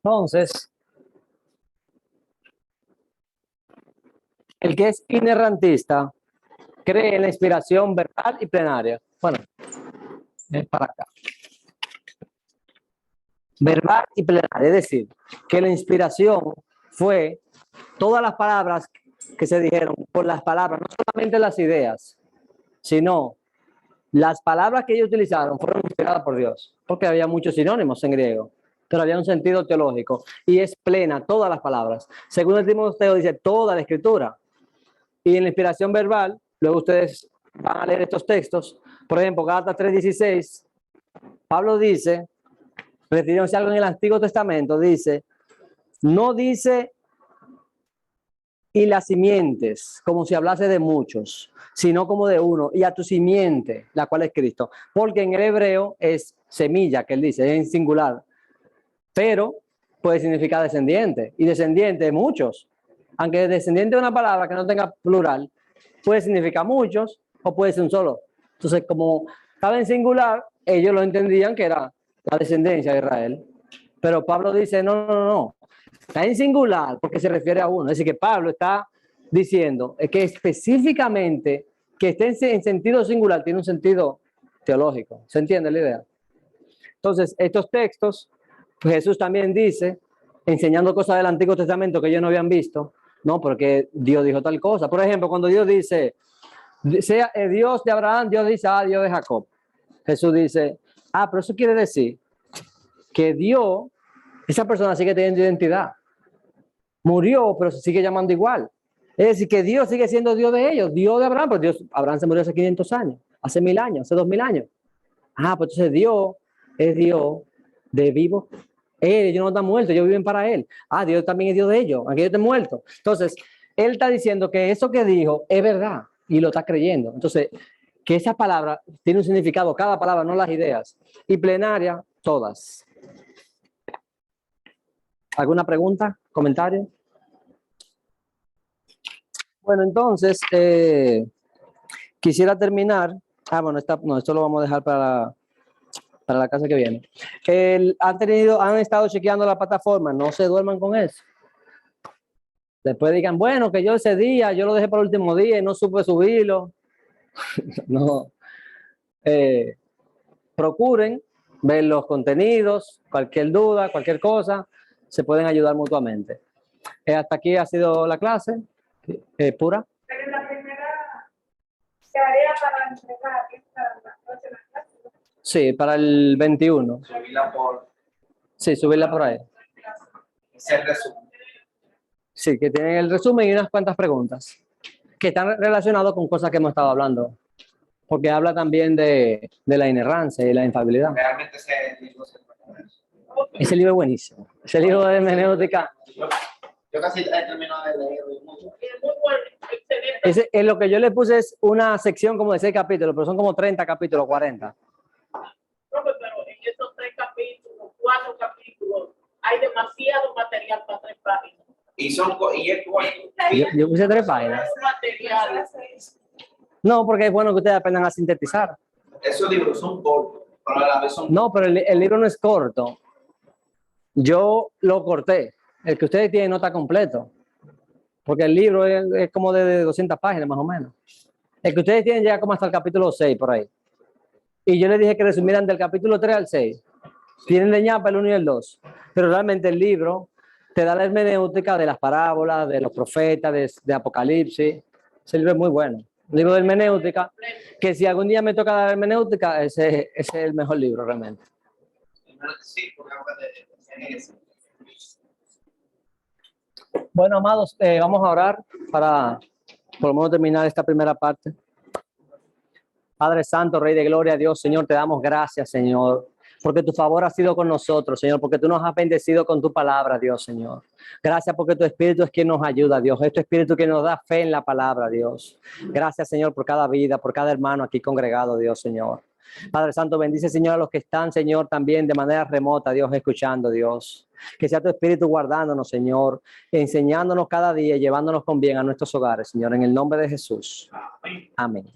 Entonces, el que es inerrantista cree en la inspiración verbal y plenaria. Bueno, es para acá. Verbal y plenaria, es decir, que la inspiración fue todas las palabras que se dijeron por las palabras, no solamente las ideas, sino las palabras que ellos utilizaron fueron inspiradas por Dios, porque había muchos sinónimos en griego, pero había un sentido teológico y es plena todas las palabras. Según el Timoteo dice toda la escritura. Y en la inspiración verbal, luego ustedes van a leer estos textos, por ejemplo, Gálatas 3:16, Pablo dice, refiriéndose a algo en el Antiguo Testamento, dice, no dice y las simientes, como si hablase de muchos, sino como de uno, y a tu simiente, la cual es Cristo. Porque en el hebreo es semilla, que él dice, es en singular, pero puede significar descendiente, y descendiente de muchos. Aunque descendiente de una palabra que no tenga plural, puede significar muchos o puede ser un solo. Entonces, como estaba en singular, ellos lo entendían que era la descendencia de Israel. Pero Pablo dice, no. Está en singular porque se refiere a uno. Es decir, que Pablo está diciendo que específicamente que esté en sentido singular tiene un sentido teológico. ¿Se entiende la idea? Entonces, estos textos, pues Jesús también dice, enseñando cosas del Antiguo Testamento que ellos no habían visto, no, porque Dios dijo tal cosa. Por ejemplo, cuando Dios dice, sea Dios de Abraham, Dios dice, Dios de Jacob. Jesús dice, pero eso quiere decir que Dios, esa persona sigue teniendo identidad. Murió, pero se sigue llamando igual. Es decir, que Dios sigue siendo Dios de ellos, Dios de Abraham, pero Abraham se murió hace 500 años, hace 1000 años, hace 2000 años. Pues entonces Dios es Dios de vivo. Ellos no están muertos, ellos viven para Él. Dios también es Dios de ellos, aunque ellos estén muertos. Entonces, Él está diciendo que eso que dijo es verdad y lo está creyendo. Entonces, que esa palabra tiene un significado, cada palabra, no las ideas. Y plenaria, todas. ¿Alguna pregunta? ¿Comentario? Bueno, entonces, quisiera terminar. Esto lo vamos a dejar para la clase que viene. Han estado chequeando la plataforma, no se duerman con eso. Después digan, bueno, que yo ese día, yo lo dejé para el último día y no supe subirlo. No. Procuren ver los contenidos, cualquier duda, cualquier cosa, se pueden ayudar mutuamente. Hasta aquí ha sido la clase. Pura.
Pero la primera tarea para entregar esta la próxima clase.
Sí, para el 21. Subirla por ahí.
Ese resumen.
Sí, que tienen el resumen y unas cuantas preguntas que están relacionadas con cosas que hemos estado hablando. Porque habla también de la inerrancia y la infalibilidad.
Realmente ese libro
Ese libro es buenísimo. Ese libro de hermenéutica.
Yo casi he terminado de leer mucho.
Es muy bueno, excelente.
En lo que yo le puse es una sección como de 6 capítulos, pero son como 30 capítulos, 40.
Profe, pero en esos 3 capítulos, 4 capítulos, hay demasiado material para 3 páginas.
Y es bueno.
Yo puse 3 páginas.
Materiales.
No, porque es bueno que ustedes aprendan a sintetizar.
Esos libros son cortos, pero a la vez son...
No, pero el libro no es corto. Yo lo corté. El que ustedes tienen no está completo. Porque el libro es como de 200 páginas más o menos. El que ustedes tienen llega como hasta el capítulo 6 por ahí. Y yo les dije que resumieran del capítulo 3 al 6. Tienen de ñapa el 1 y el 2. Pero realmente el libro te da la hermenéutica de las parábolas, de los profetas, de Apocalipsis. Ese libro es muy bueno. El libro de hermenéutica, que si algún día me toca dar hermenéutica, ese es el mejor libro realmente.
Sí, porque habla de eso.
Bueno, amados, vamos a orar para por lo menos terminar esta primera parte. Padre Santo, Rey de Gloria, Dios, Señor, te damos gracias, Señor, porque tu favor ha sido con nosotros, Señor, porque tú nos has bendecido con tu palabra, Dios, Señor. Gracias porque tu Espíritu es quien nos ayuda, Dios. Es tu Espíritu que nos da fe en la palabra, Dios. Gracias, Señor, por cada vida, por cada hermano aquí congregado, Dios, Señor. Padre Santo, bendice, Señor, a los que están, Señor, también de manera remota, Dios, escuchando, Dios. Que sea tu Espíritu guardándonos, Señor, enseñándonos cada día, llevándonos con bien a nuestros hogares, Señor, en el nombre de Jesús. Amén.